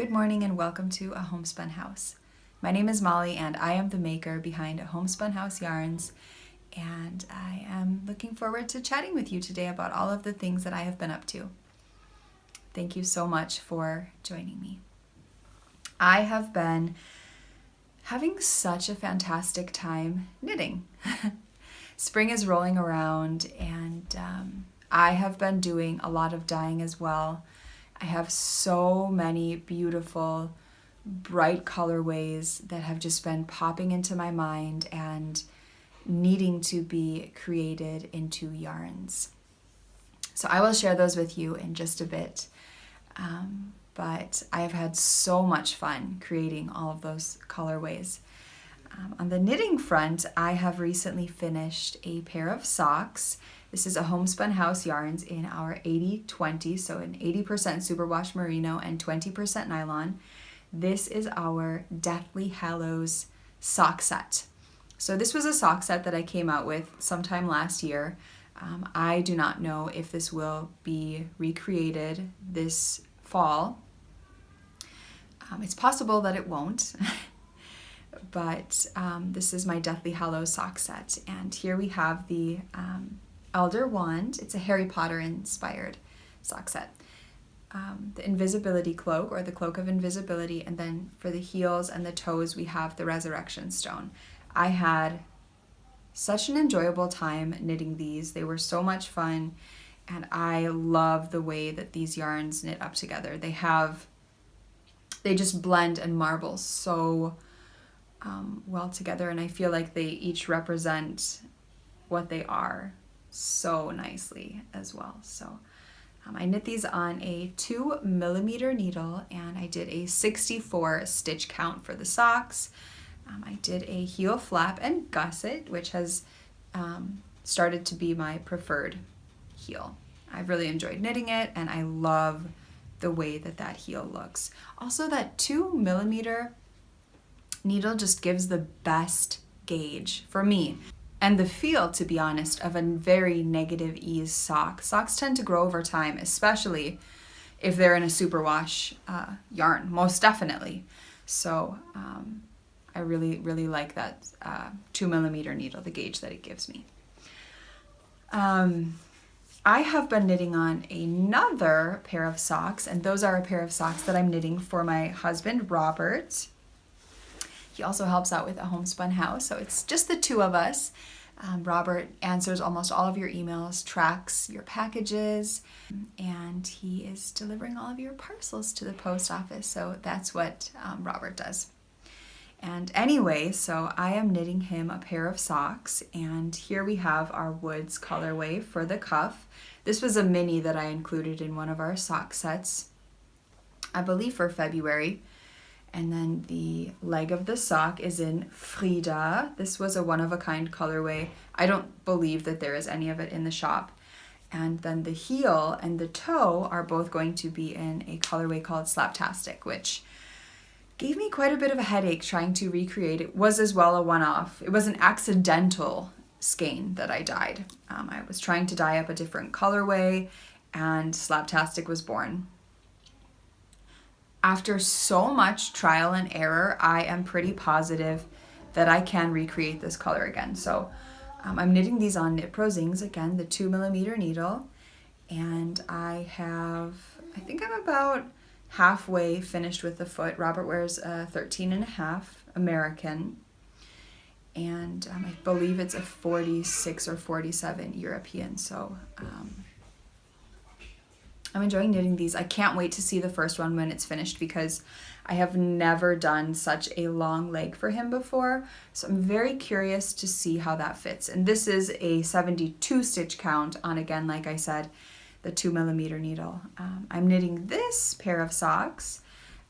Good morning and welcome to A Homespun House. My name is Molly and I am the maker behind Homespun House Yarns, and I am looking forward to chatting with you today about all of the things that I have been up to. Thank you so much for joining me. I have been having such a fantastic time knitting. Spring is rolling around and I have been doing a lot of dyeing as well. I have so many beautiful, bright colorways that have just been popping into my mind and needing to be created into yarns. So I will share those with you in just a bit. But I have had so much fun creating all of those colorways. On the knitting front, I have recently finished a pair of socks. This is a Homespun House Yarns in our 80-20, so an 80% superwash merino and 20% nylon. This is our Deathly Hallows sock set. So this was a sock set that I came out with sometime last year. I do not know if this will be recreated this fall. It's possible that it won't. But this is my Deathly Hallows sock set, and here we have the Elder Wand. It's a Harry Potter inspired sock set. The Invisibility Cloak, or the Cloak of Invisibility, and then for the heels and the toes we have the Resurrection Stone. I had such an enjoyable time knitting these. They were so much fun, and I love the way that these yarns knit up together. They just blend and marble so well together, and I feel like they each represent what they are so nicely as well. So I knit these on a 2mm needle, and I did a 64 stitch count for the socks. I did a heel flap and gusset, which has started to be my preferred heel. I've really enjoyed knitting it, and I love the way that heel looks. Also, that 2mm needle just gives the best gauge for me. And the feel, to be honest, of a very negative ease sock. Socks tend to grow over time, especially if they're in a superwash yarn, most definitely. So I really, really like that 2mm needle, the gauge that it gives me. I have been knitting on another pair of socks, and those are a pair of socks that I'm knitting for my husband, Robert. He also helps out with a Homespun House, so it's just the two of us. Robert answers almost all of your emails, tracks your packages, and he is delivering all of your parcels to the post office. So that's what Robert does. And anyway, so I am knitting him a pair of socks, and here we have our Woods colorway for the cuff. This was a mini that I included in one of our sock sets, I believe for February. And then the leg of the sock is in Frida. This was a one-of-a-kind colorway. I don't believe that there is any of it in the shop. And then the heel and the toe are both going to be in a colorway called Slaptastic, which gave me quite a bit of a headache trying to recreate. It was as well a one-off. It was an accidental skein that I dyed. I was trying to dye up a different colorway, and Slaptastic was born. After so much trial and error, I am pretty positive that I can recreate this color again. So I'm knitting these on Knit Pro Zings, again, the 2mm needle. And I think I'm about halfway finished with the foot. Robert wears a 13.5 American. And I believe it's a 46 or 47 European. So I'm enjoying knitting these. I can't wait to see the first one when it's finished, because I have never done such a long leg for him before. So I'm very curious to see how that fits. And this is a 72 stitch count on, again, like I said, the 2mm needle. I'm knitting this pair of socks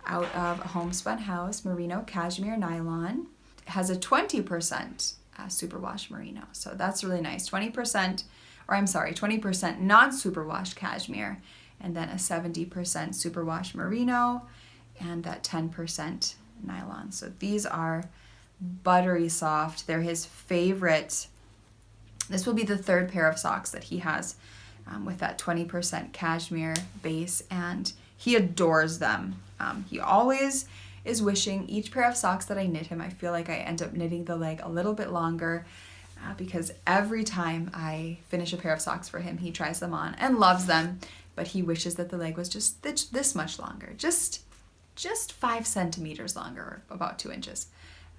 out of a Homespun House merino cashmere nylon. It has a 20% superwash merino. So that's really nice. 20% non-superwash cashmere, and then a 70% superwash merino, and that 10% nylon. So these are buttery soft. They're his favorite. This will be the third pair of socks that he has with that 20% cashmere base, and He adores them. He always is wishing each pair of socks that I knit him, I feel like I end up knitting the leg a little bit longer because every time I finish a pair of socks for him, he tries them on and loves them, but he wishes that the leg was just this much longer, just 5 centimeters longer, about 2 inches.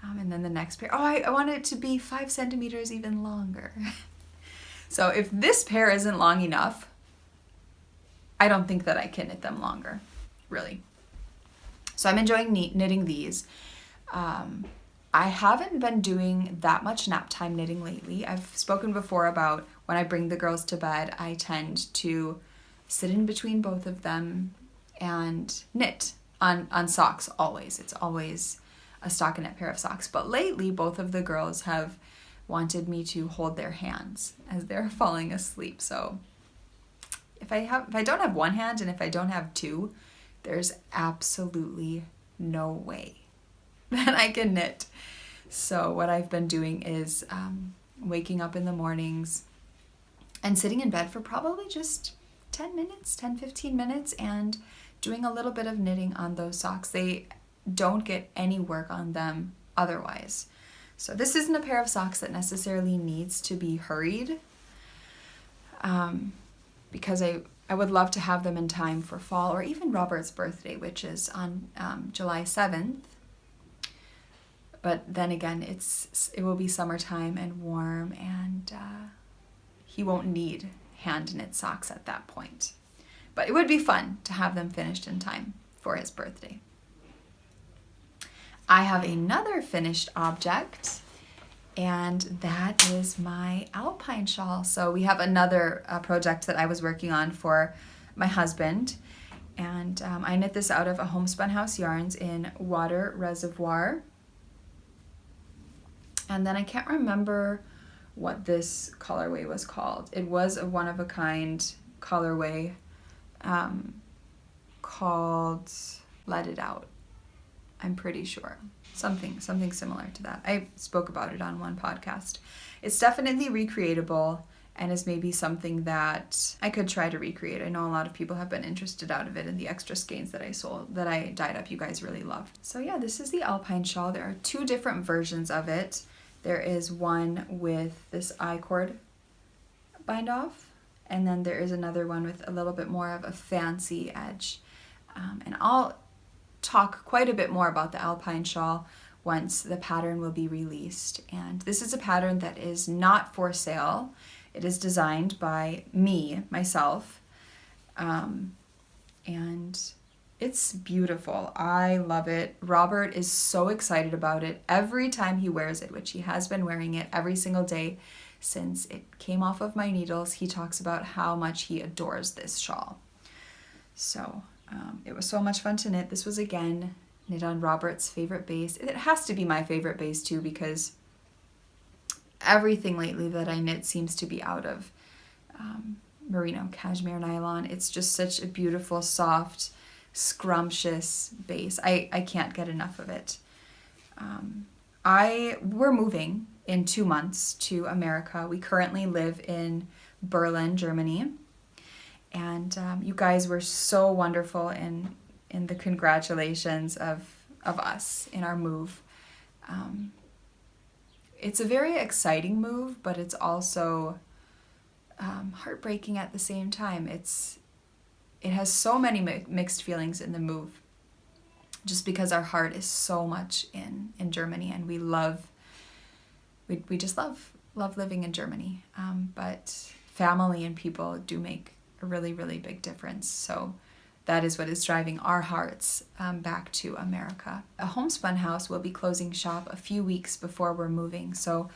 And then the next pair, I want it to be 5 centimeters even longer. So if this pair isn't long enough, I don't think that I can knit them longer, really. So I'm enjoying knitting these. I haven't been doing that much nap time knitting lately. I've spoken before about when I bring the girls to bed, I tend to sit in between both of them and knit on socks always. It's always a stockinette pair of socks. But lately, both of the girls have wanted me to hold their hands as they're falling asleep. So if I don't have one hand and if I don't have two, there's absolutely no way that I can knit. So what I've been doing is waking up in the mornings and sitting in bed for probably just 10-15 minutes and doing a little bit of knitting on those socks. They don't get any work on them otherwise. So this isn't a pair of socks that necessarily needs to be hurried because I would love to have them in time for fall or even Robert's birthday, which is on July 7th. But then again, it will be summertime and warm, and he won't need hand knit socks at that point. But it would be fun to have them finished in time for his birthday. I have another finished object, and that is my alpine shawl. So we have another project that I was working on for my husband, and I knit this out of a Homespun House yarns in Water Reservoir. And then I can't remember what this colorway was called. It was a one-of-a-kind colorway called Let It Out, I'm pretty sure. Something similar to that. I spoke about it on one podcast. It's definitely recreatable and is maybe something that I could try to recreate. I know a lot of people have been interested out of it, and the extra skeins that I dyed up, you guys really loved. So yeah, this is the alpine shawl. There are 2 different versions of it. There is one with this I-cord bind off, and then there is another one with a little bit more of a fancy edge. And I'll talk quite a bit more about the alpine shawl once the pattern will be released. And this is a pattern that is not for sale. It is designed by myself, and it's beautiful. I love it. Robert is so excited about it every time he wears it, which he has been wearing it every single day since it came off of my needles. He talks about how much he adores this shawl. So it was so much fun to knit. This was again knit on Robert's favorite base. It has to be my favorite base too, because everything lately that I knit seems to be out of merino cashmere nylon. It's just such a beautiful, soft, scrumptious base. I can't get enough of it. We're moving in 2 months to America. We currently live in Berlin, Germany. And you guys were so wonderful in the congratulations of us in our move. It's a very exciting move, but it's also heartbreaking at the same time. It has so many mixed feelings in the move, just because our heart is so much in Germany, and we just love living in Germany. But family and people do make a really, really big difference. So that is what is driving our hearts back to America. A Homespun House will be closing shop a few weeks before we're moving. So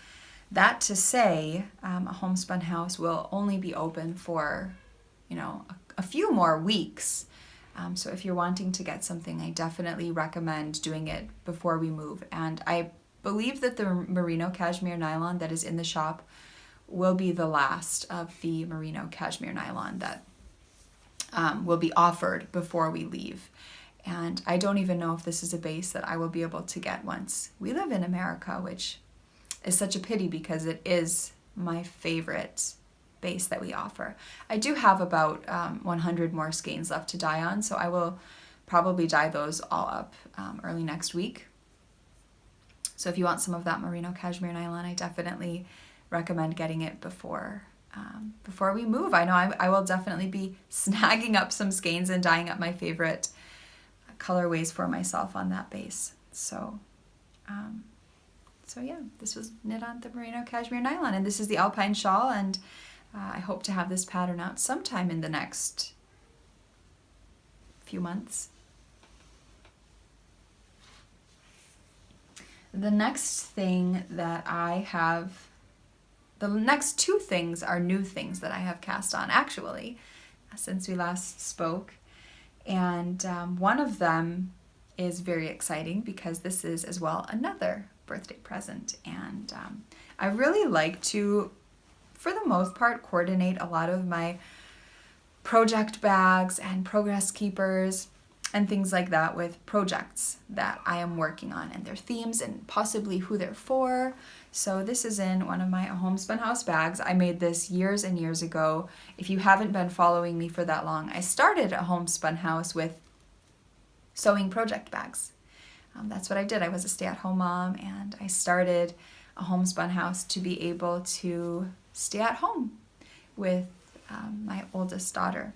that to say, a Homespun House will only be open for, a few more weeks. So if you're wanting to get something, I definitely recommend doing it before we move. And I believe that the merino cashmere nylon that is in the shop will be the last of the merino cashmere nylon that will be offered before we leave. And I don't even know if this is a base that I will be able to get once we live in America, which is such a pity because it is my favorite base that we offer. I do have about 100 more skeins left to dye on, so I will probably dye those all up early next week. So if you want some of that merino cashmere nylon, I definitely recommend getting it before we move. I know I will definitely be snagging up some skeins and dyeing up my favorite colorways for myself on that base. So yeah, this was knit on the merino cashmere nylon, and this is the alpine shawl, and I hope to have this pattern out sometime in the next few months. The next thing that I have, the next two things are new things that I have cast on actually since we last spoke. And one of them is very exciting because this is as well another birthday present. And I really like to, for the most part, coordinate a lot of my project bags and progress keepers and things like that with projects that I am working on and their themes and possibly who they're for. So this is in one of my Homespun House bags. I made this years and years ago. If you haven't been following me for that long, I started a Homespun House with sewing project bags. That's what I did. I was a stay-at-home mom, and I started a Homespun House to be able to stay at home with my oldest daughter.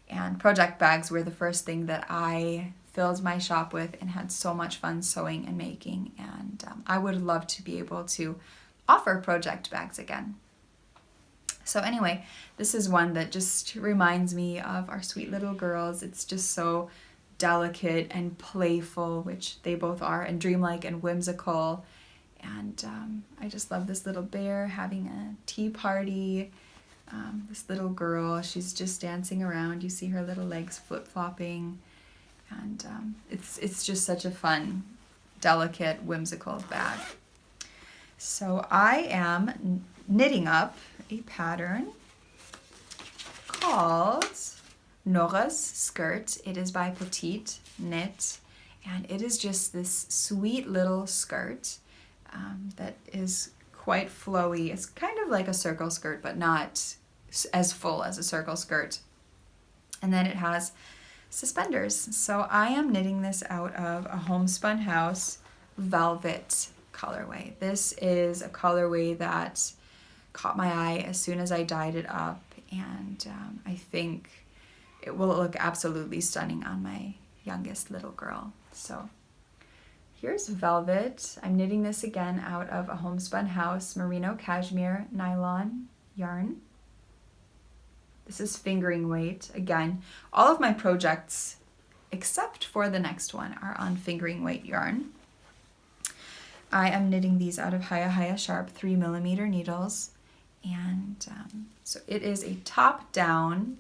And project bags were the first thing that I filled my shop with and had so much fun sewing and making. And I would love to be able to offer project bags again. So anyway, this is one that just reminds me of our sweet little girls. It's just so delicate and playful, which they both are, and dreamlike and whimsical. And I just love this little bear having a tea party. This little girl, she's just dancing around. You see her little legs flip-flopping. And it's just such a fun, delicate, whimsical bag. So I am knitting up a pattern called Nora's Skirt. It is by Petite Knit, and it is just this sweet little skirt that is quite flowy. It's kind of like a circle skirt, but not as full as a circle skirt. And then it has suspenders. So I am knitting this out of a Homespun House velvet colorway. This is a colorway that caught my eye as soon as I dyed it up, and I think it will look absolutely stunning on my youngest little girl. So here's velvet. I'm knitting this again out of a Homespun House merino cashmere nylon yarn. This is fingering weight. Again, all of my projects, except for the next one, are on fingering weight yarn. I am knitting these out of Haya Sharp 3mm needles. And so it is a top-down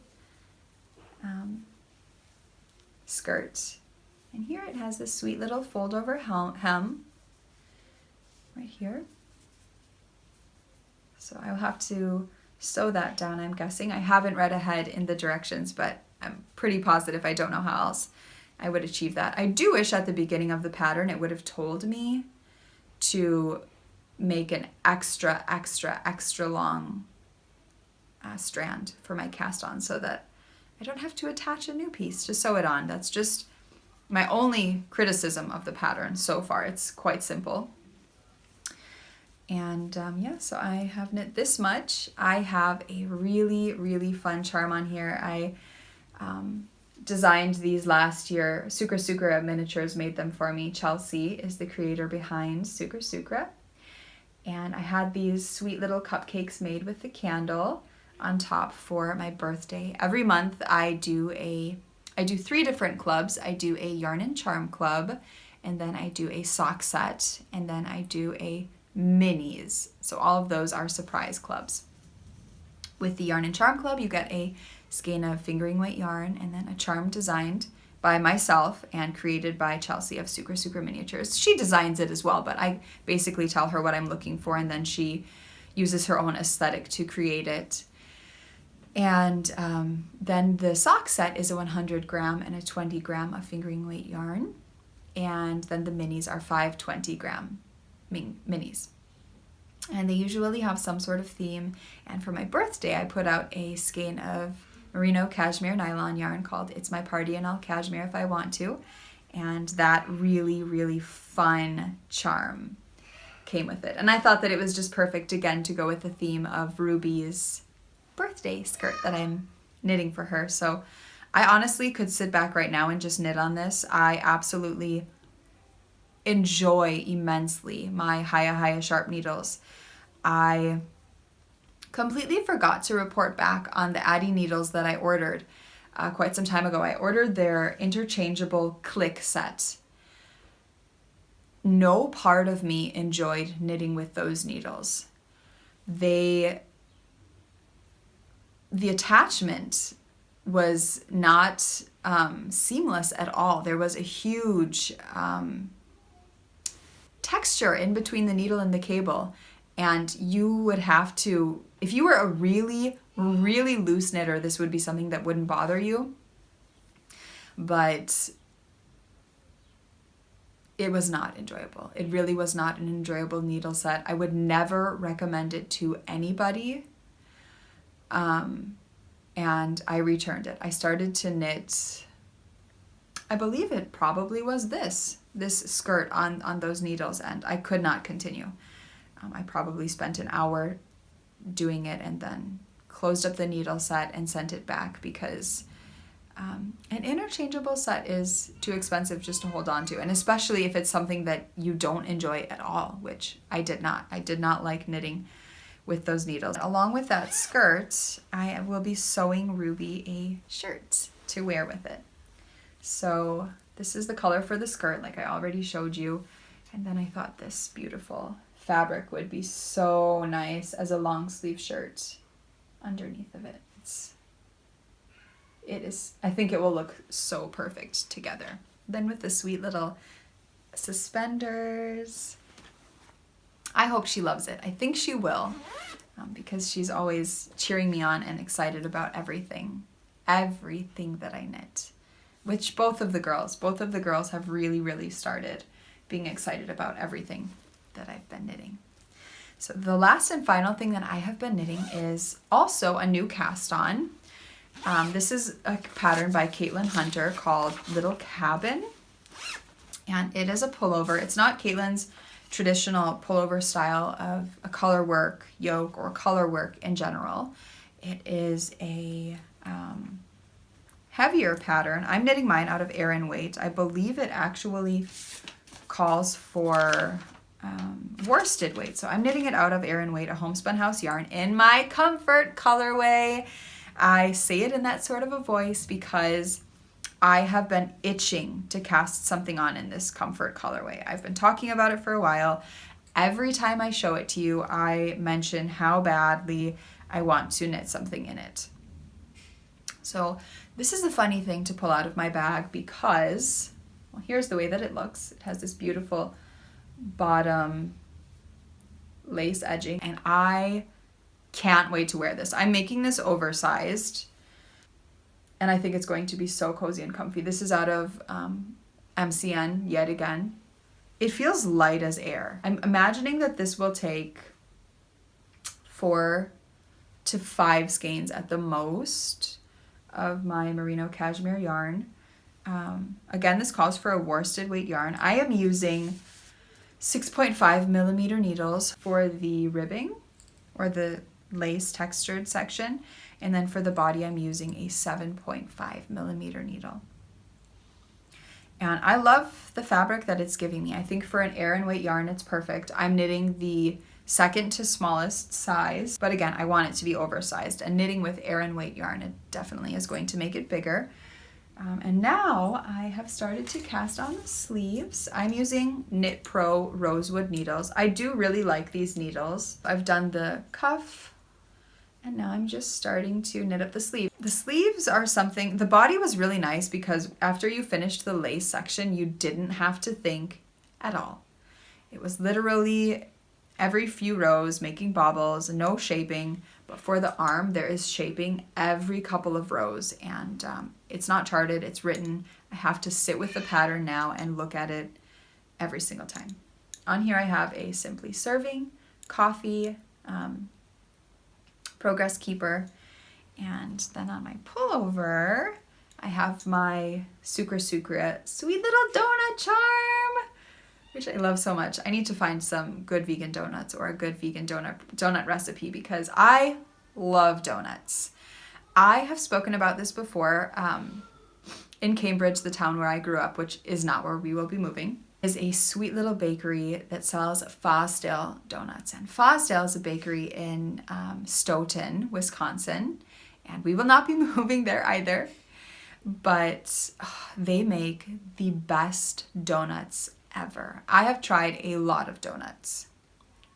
skirt. And here it has this sweet little fold-over hem right here. So I'll have to sew that down, I'm guessing. I haven't read ahead in the directions, but I'm pretty positive. I don't know how else I would achieve that. I do wish at the beginning of the pattern it would have told me to make an extra long strand for my cast on so that I don't have to attach a new piece to sew it on. That's just my only criticism of the pattern so far. It's quite simple. And yeah, so I have knit this much. I have a really fun charm on here. I designed these last year. Sucra Miniatures made them for me. Chelsea is the creator behind Sucra. And I had these sweet little cupcakes made with the candle on top for my birthday. Every month I do 3 different clubs. I do a yarn and charm club, and then I do a sock set, and then I do a minis. So all of those are surprise clubs. With the yarn and charm club, you get a skein of fingering weight yarn and then a charm designed by myself and created by Chelsea of Sucra Miniatures. She designs it as well, but I basically tell her what I'm looking for, and then she uses her own aesthetic to create it. And then the sock set is a 100 gram and a 20 gram of fingering weight yarn. And then the minis are 5 20 gram minis. And they usually have some sort of theme. And for my birthday, I put out a skein of merino cashmere nylon yarn called It's My Party and I'll Cashmere If I Want To. And that really, really fun charm came with it. And I thought that it was just perfect, again, to go with the theme of Ruby's birthday skirt that I'm knitting for her. So I honestly could sit back right now and just knit on this. I absolutely enjoy immensely my Haya sharp needles. I completely forgot to report back on the Addy needles that I ordered quite some time ago. I ordered their interchangeable click set. No part of me enjoyed knitting with those needles. The attachment was not seamless at all. There was a huge texture in between the needle and the cable, and you would have to, if you were a really, really loose knitter, this would be something that wouldn't bother you, but it was not enjoyable. It really was not an enjoyable needle set. I would never recommend it to anybody. And I returned it. I started to knit, I believe it probably was this skirt on those needles, and I could not continue. I probably spent an hour doing it and then closed up the needle set and sent it back because an interchangeable set is too expensive just to hold on to, and especially if it's something that you don't enjoy at all, which I did not. I did not like knitting with those needles. Along with that skirt, I will be sewing Ruby a shirt to wear with it. So this is the color for the skirt, like I already showed you. And then I thought this beautiful fabric would be so nice as a long sleeve shirt underneath of it. It is, I think it will look so perfect together. Then with the sweet little suspenders, I hope she loves it. I think she will, because she's always cheering me on and excited about everything that I knit. Which both of the girls have really, really started being excited about everything that I've been knitting. So the last and final thing that I have been knitting is also a new cast on. This is a pattern by Caitlin Hunter called Little Cabin, and it is a pullover. It's not Caitlin's traditional pullover style of a color work yoke or color work in general. It is a heavier pattern. I'm knitting mine out of Aran Weight. I believe it actually calls for worsted weight. So I'm knitting it out of Aran Weight, a Homespun House yarn in my comfort colorway. I say it in that sort of a voice because I have been itching to cast something on in this comfort colorway. I've been talking about it for a while. Every time I show it to you, I mention how badly I want to knit something in it. So this is a funny thing to pull out of my bag because, well, here's the way that it looks. It has this beautiful bottom lace edging, and I can't wait to wear this. I'm making this oversized, and I think it's going to be so cozy and comfy. This is out of MCN yet again. It feels light as air. I'm imagining that this will take 4 to 5 skeins at the most of my merino cashmere yarn. Again, this calls for a worsted weight yarn. I am using 6.5 millimeter needles for the ribbing or the lace textured section, and then for the body I'm using a 7.5 millimeter needle. And I love the fabric that it's giving me. I think for an Aran Weight yarn it's perfect. I'm knitting the second to smallest size, but again, I want it to be oversized, and knitting with Aran Weight yarn, it definitely is going to make it bigger. And now I have started to cast on the sleeves. I'm using Knit Pro rosewood needles. I do really like these needles. I've done the cuff, and now I'm just starting to knit up the sleeve. The sleeves are something, the body was really nice because after you finished the lace section, you didn't have to think at all. It was literally every few rows making bobbles, no shaping, but for the arm there is shaping every couple of rows, and it's not charted, it's written. I have to sit with the pattern now and look at it every single time. On here I have a Simply Serving coffee, Progress Keeper, and then on my pullover, I have my Sucre Sucre sweet little donut charm, which I love so much. I need to find some good vegan donuts or a good vegan donut recipe because I love donuts. I have spoken about this before. In Cambridge, the town where I grew up, which is not where we will be moving, is a sweet little bakery that sells Fosdale donuts. And Fosdale is a bakery in Stoughton, Wisconsin. And we will not be moving there either. But they make the best donuts ever. I have tried a lot of donuts.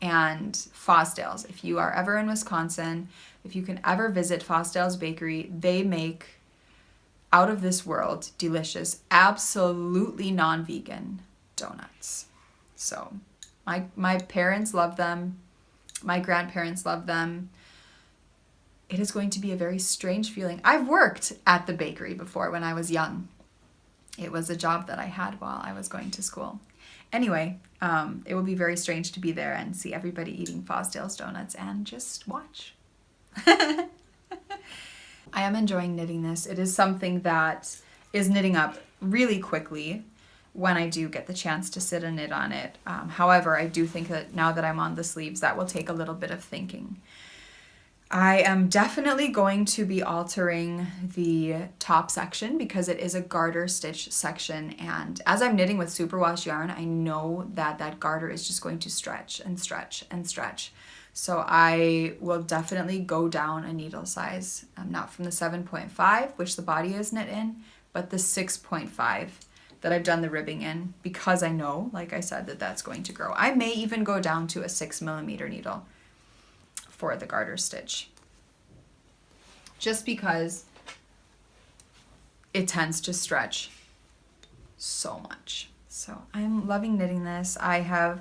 And Fosdale's, if you are ever in Wisconsin, if you can ever visit Fosdale's bakery, they make out of this world delicious, absolutely non-vegan donuts. So my parents love them. My grandparents love them. It is going to be a very strange feeling. I've worked at the bakery before when I was young. It was a job that I had while I was going to school. Anyway, it will be very strange to be there and see everybody eating Fosdale's donuts and just watch. I am enjoying knitting this. It is something that is knitting up really quickly when I do get the chance to sit and knit on it. However, I do think that now that I'm on the sleeves, that will take a little bit of thinking. I am definitely going to be altering the top section because it is a garter stitch section, and as I'm knitting with superwash yarn, I know that that garter is just going to stretch and stretch and stretch. So I will definitely go down a needle size, not from the 7.5, which the body is knit in, but the 6.5 that I've done the ribbing in, because I know, like I said, that that's going to grow. I may even go down to a 6mm needle for the garter stitch, just because it tends to stretch so much. So I'm loving knitting this. I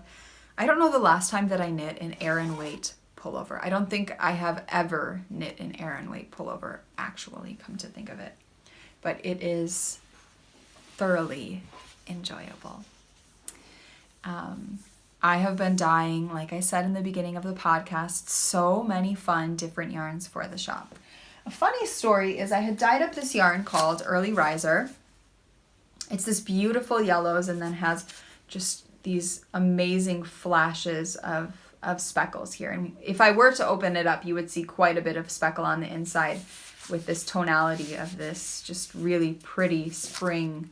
don't know the last time that I knit an Aran weight pullover. I don't think I have ever knit an Aran weight pullover, actually, come to think of it. But it is thoroughly enjoyable. I have been dyeing, like I said in the beginning of the podcast, so many fun different yarns for the shop. A funny story is I had dyed up this yarn called Early Riser. It's this beautiful yellows and then has just these amazing flashes of speckles here. And if I were to open it up, you would see quite a bit of speckle on the inside with this tonality of this just really pretty spring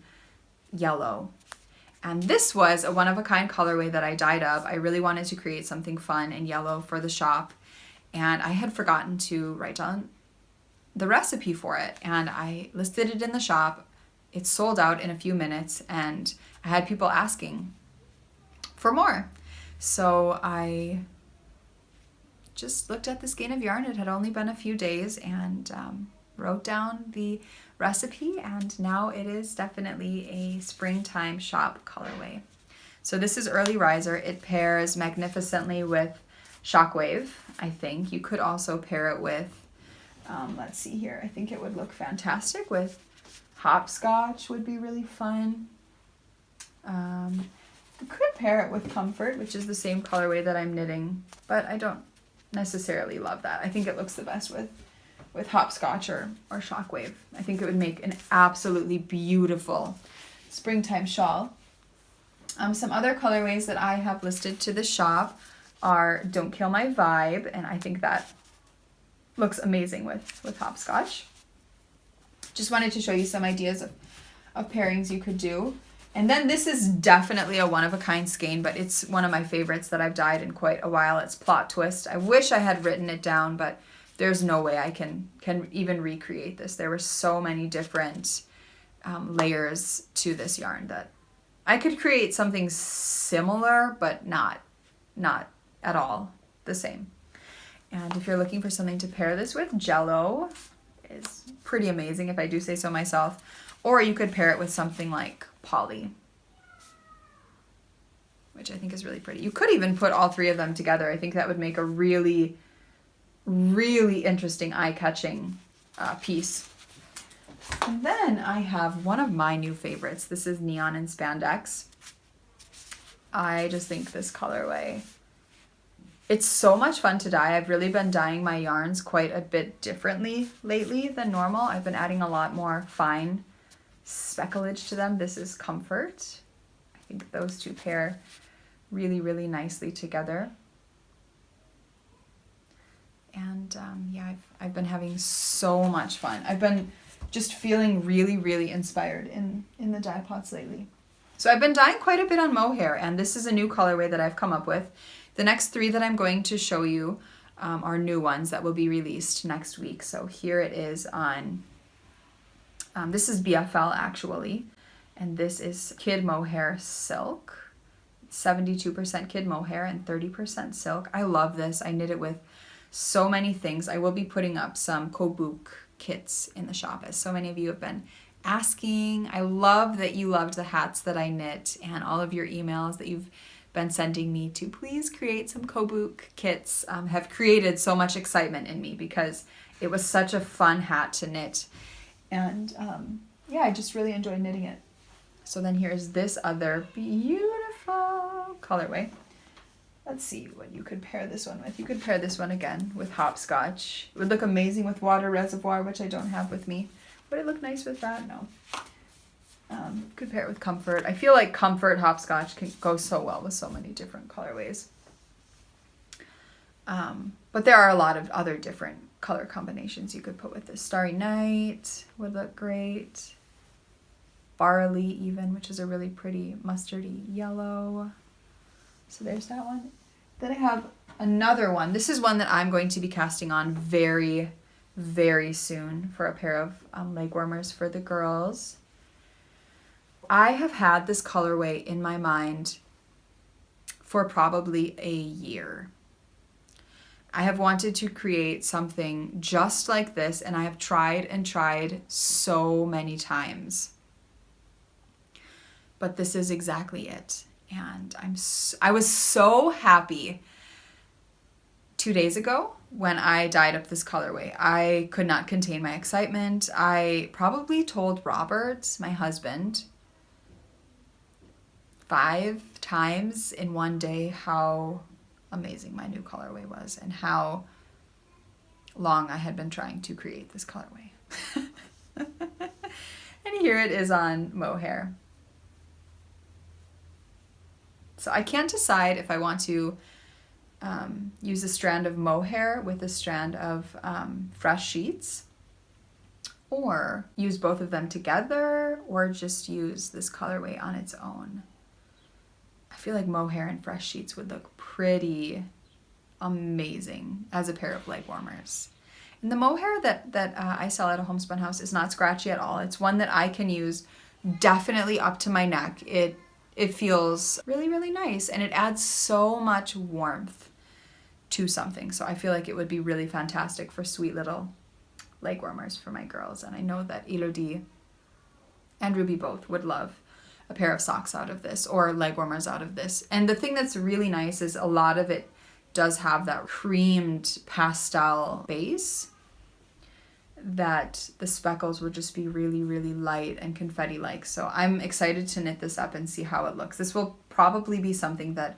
yellow. And this was a one-of-a-kind colorway that I dyed up. I really wanted to create something fun and yellow for the shop, and I had forgotten to write down the recipe for it, and I listed it in the shop. It sold out in a few minutes, and I had people asking for more. So I just looked at the skein of yarn. It had only been a few days, and wrote down the recipe, and now it is definitely a springtime shop colorway. So this is Early Riser. It pairs magnificently with Shockwave, I think. You could also pair it with, let's see here, I think it would look fantastic with Hopscotch, would be really fun. You could pair it with Comfort, which is the same colorway that I'm knitting, but I don't necessarily love that. I think it looks the best with Hopscotch or Shockwave. I think it would make an absolutely beautiful springtime shawl. Some other colorways that I have listed to the shop are Don't Kill My Vibe, and I think that looks amazing with Hopscotch. Just wanted to show you some ideas of pairings you could do. And then this is definitely a one-of-a-kind skein, but it's one of my favorites that I've dyed in quite a while. It's Plot Twist. I wish I had written it down, but there's no way I can even recreate this. There were so many different layers to this yarn that I could create something similar, but not at all the same. And if you're looking for something to pair this with, Jello is pretty amazing, if I do say so myself. Or you could pair it with something like Poly, which I think is really pretty. You could even put all three of them together. I think that would make a really, really interesting, eye-catching piece. And then I have one of my new favorites. This is Neon and Spandex. I just think this colorway It's so much fun to dye. I've really been dyeing my yarns quite a bit differently lately than normal. I've been adding a lot more fine specklage to them. This is Comfort. I think those two pair really, really nicely together. And yeah, I've been having so much fun. I've been just feeling really, really inspired in the dye pots lately. So I've been dyeing quite a bit on mohair, and this is a new colorway that I've come up with. The next 3 that I'm going to show you are new ones that will be released next week. So here it is on, this is BFL actually, and this is Kid Mohair Silk. 72% Kid Mohair and 30% silk. I love this. I knit it with so many things. I will be putting up some Kobuk kits in the shop, as so many of you have been asking. I love that you loved the hats that I knit and all of your emails that you've been sending me to please create some Kobuk kits have created so much excitement in me because it was such a fun hat to knit. And yeah, I just really enjoyed knitting it. So then here's this other beautiful colorway. Let's see what you could pair this one with. You could pair this one again with Hopscotch. It would look amazing with Water Reservoir, which I don't have with me. Would it look nice with that? No. Could pair it with Comfort. I feel like Comfort Hopscotch can go so well with so many different colorways. But there are a lot of other different color combinations you could put with this. Starry Night would look great. Barley even, which is a really pretty mustardy yellow. So there's that one. Then I have another one. This is one that I'm going to be casting on very, very soon for a pair of leg warmers for the girls. I have had this colorway in my mind for probably a year. I have wanted to create something just like this, and I have tried and tried so many times. But this is exactly it. And I was so happy 2 days ago when I dyed up this colorway. I could not contain my excitement. I probably told Robert, my husband, 5 times in one day how amazing my new colorway was and how long I had been trying to create this colorway. And here it is on mohair. So I can't decide if I want to use a strand of mohair with a strand of fresh sheets, or use both of them together, or just use this colorway on its own. I feel like mohair and fresh sheets would look pretty amazing as a pair of leg warmers. And the mohair that I sell at a Homespun house is not scratchy at all. It's one that I can use definitely up to my neck. It feels really, really nice, and it adds so much warmth to something. So I feel like it would be really fantastic for sweet little leg warmers for my girls. And I know that Elodie and Ruby both would love a pair of socks out of this or leg warmers out of this. And the thing that's really nice is a lot of it does have that creamed pastel base, that the speckles will just be really, really light and confetti-like. So I'm excited to knit this up and see how it looks. This will probably be something that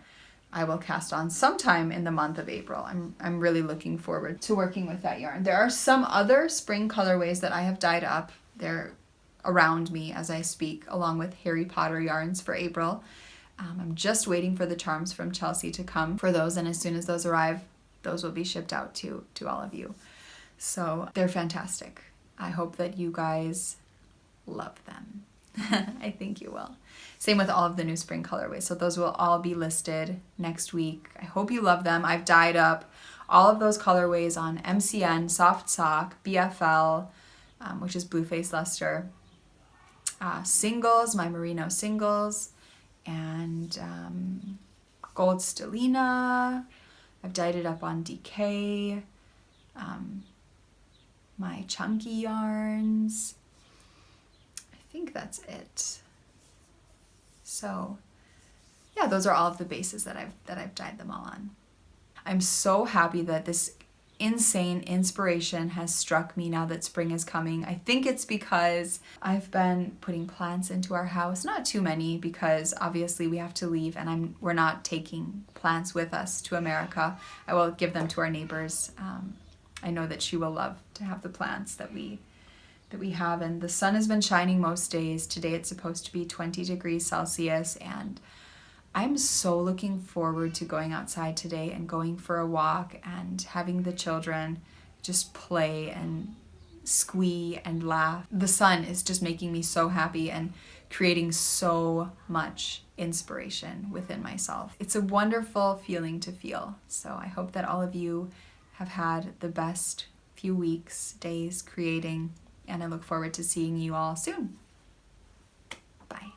I will cast on sometime in the month of April. I'm really looking forward to working with that yarn. There are some other spring colorways that I have dyed up. They're around me as I speak, along with Harry Potter yarns for April. I'm just waiting for the charms from Chelsea to come for those, and as soon as those arrive, those will be shipped out to all of you. So they're fantastic. I hope that you guys love them. I think you will. Same with all of the new spring colorways. So those will all be listed next week. I hope you love them. I've dyed up all of those colorways on MCN, Soft Sock, BFL, which is Blueface Luster, singles, my merino singles, and Gold Stellina. I've dyed it up on DK. My chunky yarns. I think that's it. So yeah, those are all of the bases that I've dyed them all on. I'm so happy that this insane inspiration has struck me now that spring is coming. I think it's because I've been putting plants into our house. Not too many, because obviously we have to leave and we're not taking plants with us to America. I will give them to our neighbors. I know that she will love to have the plants that we have. And the sun has been shining most days. Today it's supposed to be 20 degrees Celsius, and I'm so looking forward to going outside today and going for a walk and having the children just play and squee and laugh. The sun is just making me so happy and creating so much inspiration within myself. It's a wonderful feeling to feel. So I hope that all of you have had the best few weeks, days creating, and I look forward to seeing you all soon. Bye.